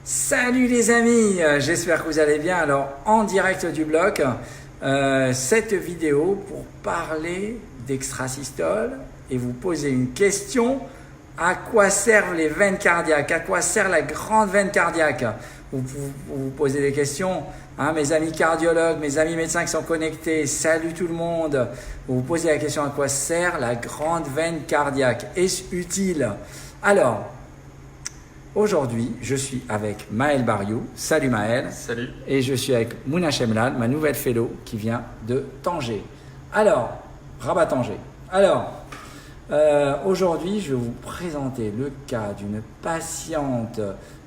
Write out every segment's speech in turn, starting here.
Salut les amis, j'espère que vous allez bien. Alors en direct du bloc, cette vidéo pour parler d'extrasystole et vous poser une question. À quoi servent les veines cardiaques? À quoi sert la grande veine cardiaque? Vous posez des questions, hein, mes amis cardiologues, mes amis médecins qui sont connectés, salut tout le monde. Vous vous posez la question, à quoi sert la grande veine cardiaque? Est-ce utile? Alors, aujourd'hui, je suis avec Maël Bariou. Salut Maël. Salut. Et je suis avec Mouna Chemlal, ma nouvelle fellow qui vient de Tanger. Alors, Rabat-Tanger. Alors, aujourd'hui, je vais vous présenter le cas d'une patiente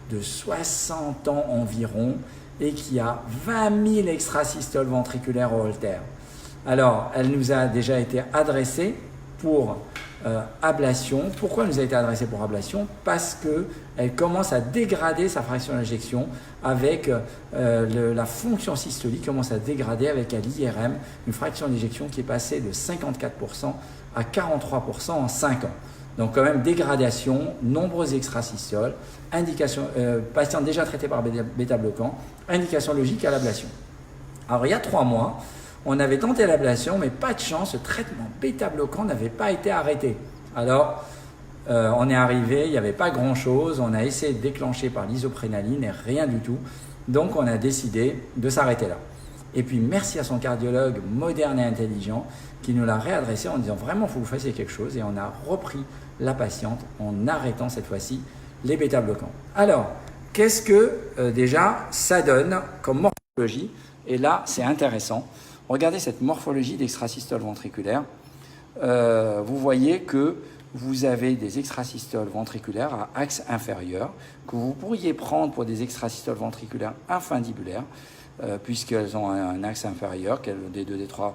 de 60 ans environ et qui a 20 000 extrasystoles ventriculaires au Holter. Alors, elle nous a déjà été adressée pour ablation. Pourquoi elle nous a été adressée pour ablation? Parce qu'elle commence à dégrader sa fraction d'injection avec la fonction systolique commence à dégrader avec à l'IRM, une fraction d'éjection qui est passée de 54% à 43% en 5 ans. Donc quand même dégradation, nombreuses extrasystoles, indication, patient déjà traité par bêta-bloquant, indication logique à l'ablation. Alors il y a 3 mois, on avait tenté l'ablation, mais pas de chance, ce traitement bêta-bloquant n'avait pas été arrêté. Alors on est arrivé, il n'y avait pas grand-chose, on a essayé de déclencher par l'isoprénaline et rien du tout. Donc on a décidé de s'arrêter là. Et puis merci à son cardiologue moderne et intelligent qui nous l'a réadressé en disant vraiment il faut que vous fassiez quelque chose, et on a repris la patiente en arrêtant cette fois-ci les bêta-bloquants. Alors, qu'est-ce que déjà ça donne comme morphologie? Et là, c'est intéressant. Regardez cette morphologie d'extrasystole ventriculaire. Vous voyez que vous avez des extrasystoles ventriculaires à axe inférieur que vous pourriez prendre pour des extrasystoles ventriculaires infundibulaires puisqu'elles ont un axe inférieur, D2, D3,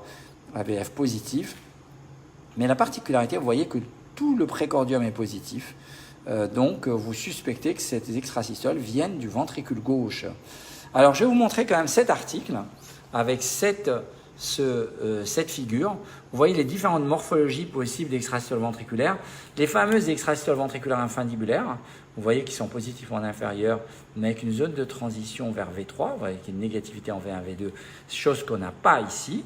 AVF positif. Mais la particularité, vous voyez que tout le précordium est positif. Donc, vous suspectez que ces extrasystoles viennent du ventricule gauche. Alors, je vais vous montrer quand même cet article avec cette figure. Vous voyez les différentes morphologies possibles d'extrasystoles ventriculaires. Les fameuses extrasystoles ventriculaires infundibulaires, vous voyez qu'ils sont positifs en inférieur, mais avec une zone de transition vers V3, vous voyez qu'il y a une négativité en V1, V2, chose qu'on n'a pas ici.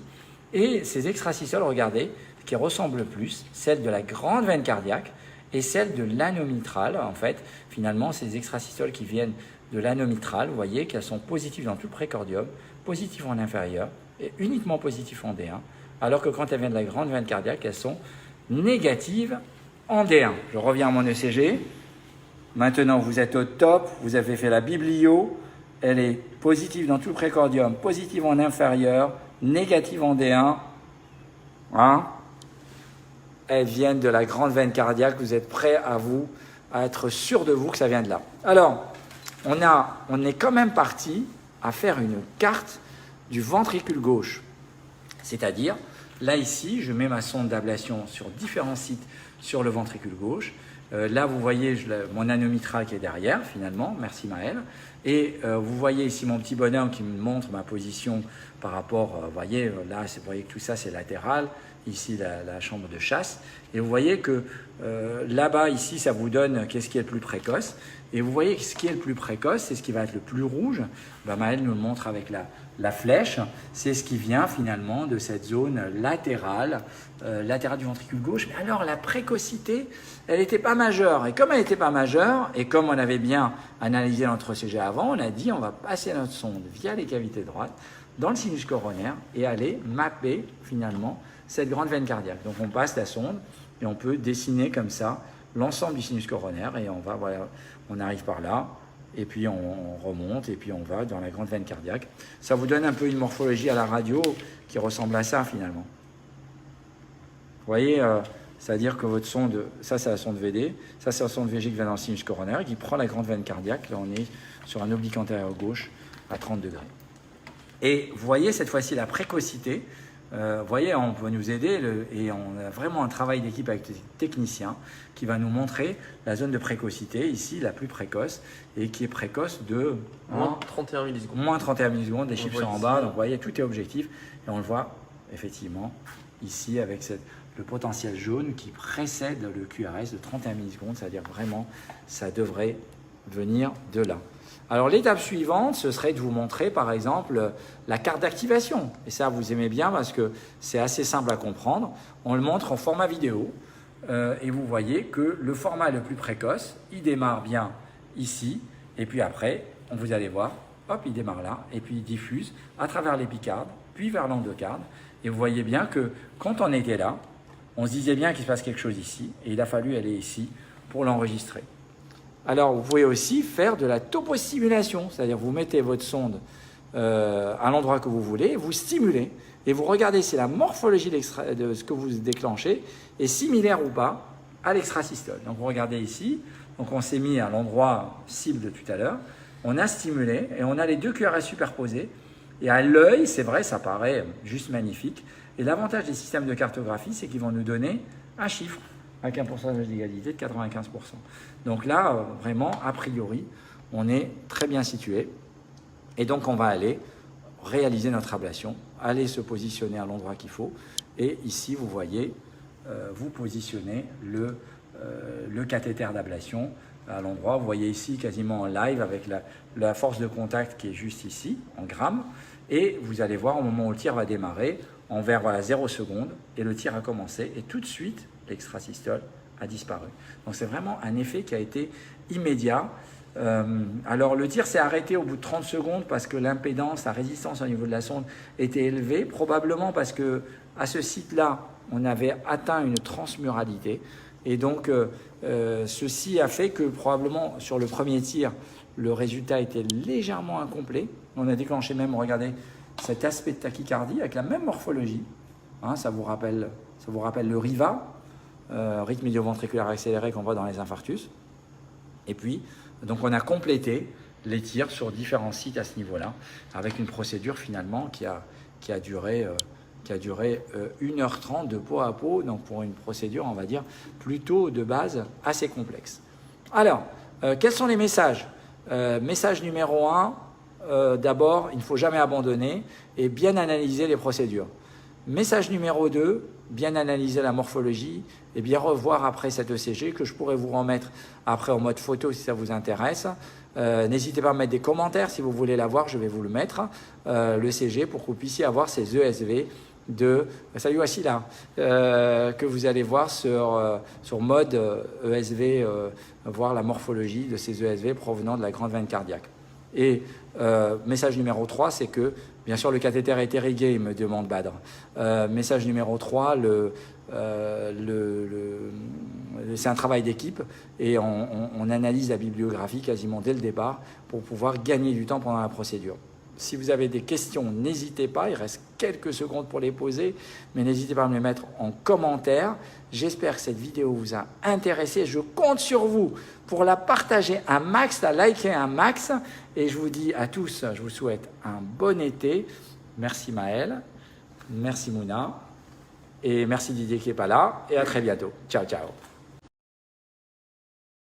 Et ces extrasystoles, regardez, qui ressemblent le plus, celle de la grande veine cardiaque et celle de l'anneau mitral. En fait, finalement, ces extrasystoles qui viennent de l'anneau mitral, vous voyez qu'elles sont positives dans tout le précordium, positives en inférieur et uniquement positives en D1, alors que quand elles viennent de la grande veine cardiaque, elles sont négatives en D1. Je reviens à mon ECG. Maintenant, vous êtes au top, vous avez fait la biblio, elle est positive dans tout le précordium, positive en inférieur, négative en D1. Hein? Elles viennent de la grande veine cardiaque, vous êtes prêts à être sûr de vous que ça vient de là. Alors, on est quand même parti à faire une carte du ventricule gauche. C'est-à-dire, là ici, je mets ma sonde d'ablation sur différents sites sur le ventricule gauche. Là, vous voyez mon anneau mitral qui est derrière, finalement. Merci Maël. Et vous voyez ici mon petit bonhomme qui me montre ma position par rapport, vous voyez, là, vous voyez que tout ça, c'est latéral. Ici, la chambre de chasse. Et vous voyez que là-bas, ici, ça vous donne qu'est-ce qui est le plus précoce. Et vous voyez que ce qui est le plus précoce, c'est ce qui va être le plus rouge. Maël nous le montre avec la flèche. C'est ce qui vient finalement de cette zone latérale du ventricule gauche. Mais alors, la précocité, elle n'était pas majeure. Et comme elle n'était pas majeure, et comme on avait bien analysé notre ECG avant, on a dit on va passer notre sonde via les cavités droites dans le sinus coronaire et aller mapper finalement cette grande veine cardiaque. Donc on passe la sonde et on peut dessiner comme ça l'ensemble du sinus coronaire et on arrive par là et puis on remonte et puis on va dans la grande veine cardiaque. Ça vous donne un peu une morphologie à la radio qui ressemble à ça finalement. Vous voyez, c'est-à-dire que votre sonde, ça c'est la sonde VD, ça c'est la sonde VG qui va dans le sinus coronaire et qui prend la grande veine cardiaque. Là on est sur un oblique antérieur gauche à 30 degrés. Et vous voyez cette fois-ci la précocité. Vous voyez, on peut nous aider et on a vraiment un travail d'équipe avec les techniciens qui va nous montrer la zone de précocité, ici la plus précoce, et qui est précoce de moins 31 millisecondes. Moins 31 millisecondes, les chiffres sont en bas, ici, donc vous voyez, tout est objectif. Et on le voit effectivement ici avec le potentiel jaune qui précède le QRS de 31 millisecondes, c'est-à-dire vraiment, ça devrait venir de là. Alors l'étape suivante, ce serait de vous montrer par exemple la carte d'activation. Et ça, vous aimez bien parce que c'est assez simple à comprendre. On le montre en format vidéo et vous voyez que le format le plus précoce, il démarre bien ici. Et puis après, vous allez voir, hop, il démarre là et puis il diffuse à travers les picardes, puis vers l'endocarde. Et vous voyez bien que quand on était là, on se disait bien qu'il se passe quelque chose ici et il a fallu aller ici pour l'enregistrer. Alors, vous pouvez aussi faire de la topostimulation, c'est-à-dire vous mettez votre sonde à l'endroit que vous voulez, vous stimulez et vous regardez si la morphologie de ce que vous déclenchez est similaire ou pas à l'extrasystole. Donc, vous regardez ici, donc on s'est mis à l'endroit cible de tout à l'heure, on a stimulé et on a les deux QRS superposés et à l'œil, c'est vrai, ça paraît juste magnifique. Et l'avantage des systèmes de cartographie, c'est qu'ils vont nous donner un chiffre avec un pourcentage d'égalité de 95%. Donc là, vraiment, a priori, on est très bien situé. Et donc, on va aller réaliser notre ablation, aller se positionner à l'endroit qu'il faut. Et ici, vous voyez, vous positionnez le cathéter d'ablation à l'endroit. Vous voyez ici, quasiment en live, avec la force de contact qui est juste ici, en grammes. Et vous allez voir, au moment où le tir va démarrer, en vers, voilà, 0 secondes, et le tir a commencé. Et tout de suite, l'extrasystole a disparu. Donc c'est vraiment un effet qui a été immédiat. Alors le tir s'est arrêté au bout de 30 secondes parce que l'impédance, la résistance au niveau de la sonde était élevée, probablement parce que à ce site-là, on avait atteint une transmuralité. Et donc ceci a fait que probablement sur le premier tir, le résultat était légèrement incomplet. On a déclenché même, regardez, cet aspect de tachycardie avec la même morphologie. Hein, ça vous rappelle le RIVA, rythme idioventriculaire accéléré qu'on voit dans les infarctus. Et puis, donc on a complété les tirs sur différents sites à ce niveau-là, avec une procédure finalement qui a duré 1h30 de pot à pot, donc pour une procédure, on va dire, plutôt de base assez complexe. Alors, quels sont les messages? Message numéro 1, d'abord, il ne faut jamais abandonner et bien analyser les procédures. Message numéro 2, bien analyser la morphologie et bien revoir après cette ECG que je pourrais vous remettre après en mode photo si ça vous intéresse. N'hésitez pas à mettre des commentaires si vous voulez la voir, je vais vous le mettre, l'ECG, pour que vous puissiez avoir ces ESV salut Wassila, que vous allez voir sur mode ESV, voir la morphologie de ces ESV provenant de la grande veine cardiaque. Et message numéro 3, c'est que, bien sûr, le cathéter est irrigué, il me demande Badr. Message numéro 3, c'est un travail d'équipe et on analyse la bibliographie quasiment dès le départ pour pouvoir gagner du temps pendant la procédure. Si vous avez des questions, n'hésitez pas, il reste quelques secondes pour les poser, mais n'hésitez pas à me les mettre en commentaire. J'espère que cette vidéo vous a intéressé. Je compte sur vous pour la partager un max, la liker un max. Et je vous dis à tous, je vous souhaite un bon été. Merci Maël, merci Mouna, et merci Didier qui n'est pas là. Et à très bientôt. Ciao, ciao.